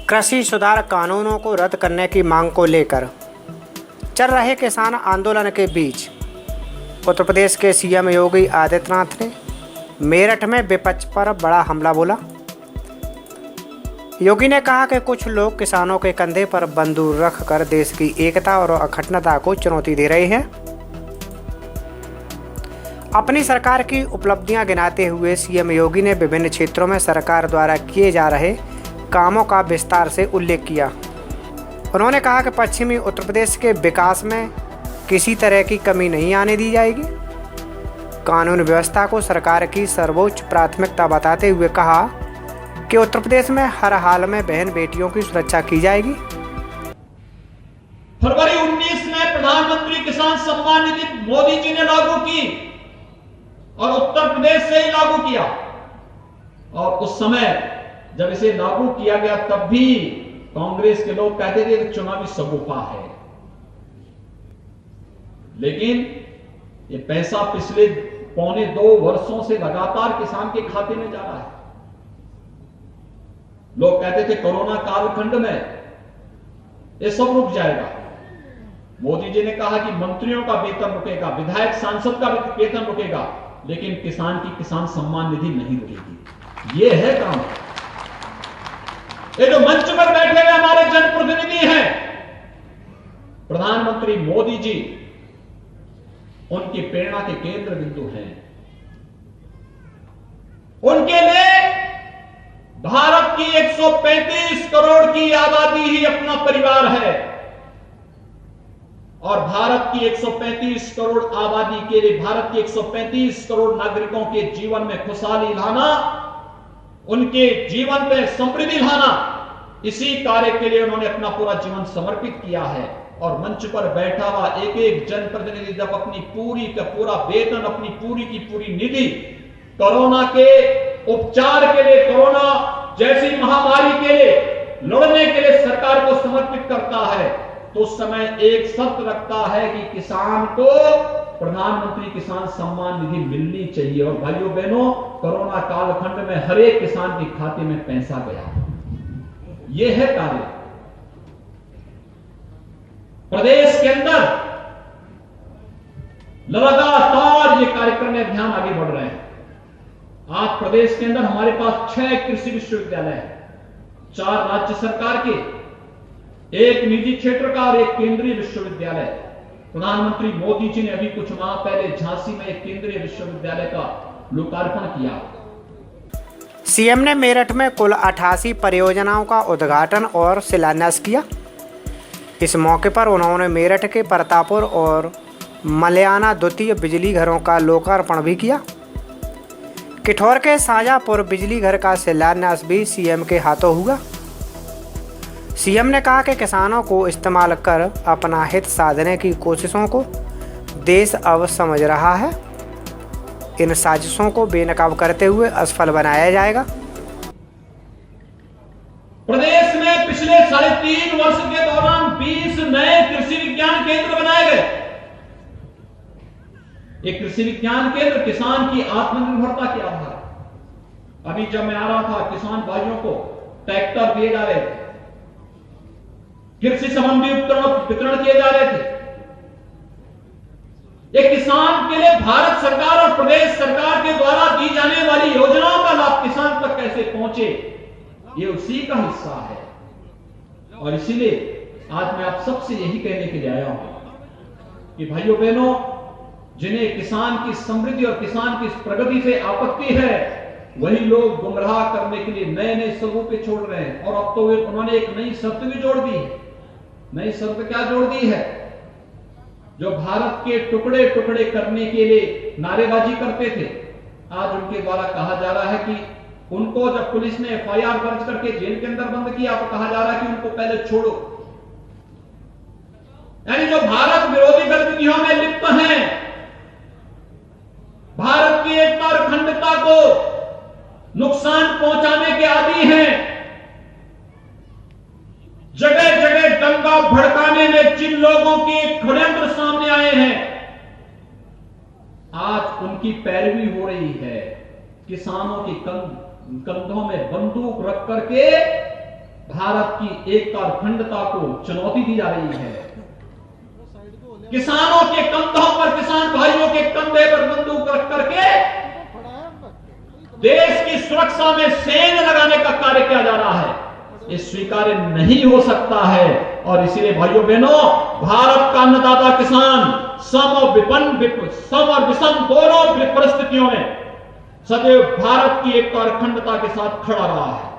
कृषि सुधार कानूनों को रद्द करने की मांग को लेकर चल रहे किसान आंदोलन के बीच उत्तर प्रदेश के सीएम योगी आदित्यनाथ ने मेरठ में विपक्ष पर बड़ा हमला बोला। योगी ने कहा कि कुछ लोग किसानों के कंधे पर बंदूक रखकर देश की एकता और अखंडता को चुनौती दे रहे हैं। अपनी सरकार की उपलब्धियां गिनाते हुए सीएम योगी ने विभिन्न क्षेत्रों में सरकार द्वारा किए जा रहे कामों का विस्तार से उल्लेख किया। उन्होंने कहा कि पश्चिमी उत्तर प्रदेश के विकास में किसी तरह की कमी नहीं आने दी जाएगी। कानून व्यवस्था को सरकार की सर्वोच्च प्राथमिकता बताते हुए कहा कि उत्तर प्रदेश में हर हाल में बहन बेटियों की सुरक्षा की जाएगी। फरवरी 19 में प्रधानमंत्री किसान सम्मान निधि मोदी जी ने लागू की और उत्तर प्रदेश से ही लागू किया। और उस समय जब इसे लागू किया गया तब भी कांग्रेस के लोग कहते थे कि चुनावी सगुफा है, लेकिन ये पैसा पिछले 1.25 वर्षों से लगातार किसान के खाते में जा रहा है। लोग कहते थे कोरोना कालखंड में ये सब रुक जाएगा। मोदी जी ने कहा कि मंत्रियों का वेतन रुकेगा, विधायक सांसद का वेतन रुकेगा, लेकिन किसान की किसान सम्मान निधि नहीं रुकेगी। ये है काम। ये जो मंच पर बैठे हुए हमारे जनप्रतिनिधि हैं, प्रधानमंत्री मोदी जी उनकी प्रेरणा के केंद्र बिंदु हैं। उनके लिए भारत की 135 करोड़ की आबादी ही अपना परिवार है और भारत की 135 करोड़ आबादी के लिए, भारत के 135 करोड़ नागरिकों के जीवन में खुशहाली लाना, उनके जीवन में समृद्धि लाना, इसी कार्य के लिए उन्होंने अपना पूरा जीवन समर्पित किया है। और मंच पर बैठा हुआ एक एक जनप्रतिनिधि जब अपनी पूरी का पूरा वेतन, अपनी पूरी की पूरी निधि कोरोना के उपचार के लिए, कोरोना जैसी महामारी के लिए लड़ने के लिए सरकार को समर्पित करता है, तो उस समय एक शर्त रखता है कि किसान को प्रधानमंत्री किसान सम्मान निधि मिलनी चाहिए। और भाइयों बहनों, कोरोना कालखंड में हर एक किसान के खाते में पैसा गया। यह है कार्य। प्रदेश के अंदर लगातार ये कार्यक्रम अभियान आगे बढ़ रहे हैं। आज प्रदेश के अंदर हमारे पास 6 कृषि विश्वविद्यालय हैं, 4 राज्य सरकार के, 1 निजी क्षेत्र का और 1 केंद्रीय विश्वविद्यालय। प्रधानमंत्री मोदी जी ने अभी कुछ माह पहले झांसी में एक केंद्रीय विश्वविद्यालय का लोकार्पण किया। सीएम ने मेरठ में कुल 88 परियोजनाओं का उद्घाटन और शिलान्यास किया। इस मौके पर उन्होंने मेरठ के प्रतापपुर और मलयाना द्वितीय बिजली घरों का लोकार्पण भी किया। किठौर के साजापुर बिजली घर का शिलान्यास भी सीएम के हाथों हुआ। सीएम ने कहा कि किसानों को इस्तेमाल कर अपना हित साधने की कोशिशों को देश अब समझ रहा है। इन साजिशों को बेनकाब करते हुए असफल बनाया जाएगा। प्रदेश में पिछले 3.5 वर्ष के दौरान 20 नए कृषि विज्ञान केंद्र बनाए गए। एक कृषि विज्ञान केंद्र किसान की आत्मनिर्भरता के आधार। अभी जब मैं आ रहा था, किसान भाइयों को ट्रैक्टर दिए जा रहे थे, कृषि संबंधी उपकरण वितरण किए जा रहे थे। एक किसान के लिए भारत सरकार और प्रदेश सरकार के द्वारा दी जाने वाली योजनाओं का लाभ किसान तक कैसे पहुंचे, ये उसी का हिस्सा है। और इसीलिए आज मैं आप सबसे यही कहने के लिए आया हूं कि भाइयों बहनों, जिन्हें किसान की समृद्धि और किसान की प्रगति से आपत्ति है, वही लोग गुमराह करने के लिए नए नए स्वरूप छोड़ रहे हैं। और अब तो उन्होंने एक नई शर्त भी जोड़ दी है। नई शर्त क्या जोड़ दी है? जो भारत के टुकड़े टुकड़े करने के लिए नारेबाजी करते थे, आज उनके द्वारा कहा जा रहा है कि उनको जब पुलिस ने एफआईआर दर्ज करके जेल के अंदर बंद किया तो कहा जा रहा है कि उनको पहले छोड़ो। यानी जो भारत विरोधी गतिविधियों में लिप्त हैं, भारत की एकता और अखंडता को नुकसान पहुंचाने के आदी हैं, जगह जगह दंगा भड़काने में जिन लोगों के षड्यंत्र सामने आए हैं, आज उनकी पैरवी हो रही है। किसानों के कंधों में बंदूक रख करके भारत की एकता और अखंडता को चुनौती दी जा रही है। किसानों के कंधों पर, किसान भाइयों के कंधे पर बंदूक रख करके देश की सुरक्षा में सेंध लगाने का कार्य किया जा रहा है। ये स्वीकार्य नहीं हो सकता है। और इसीलिए भाइयों बहनों, भारत का अन्नदाता किसान सम और विषम दोनों परिस्थितियों में सदैव भारत की एकता और अखंडता के साथ खड़ा रहा है।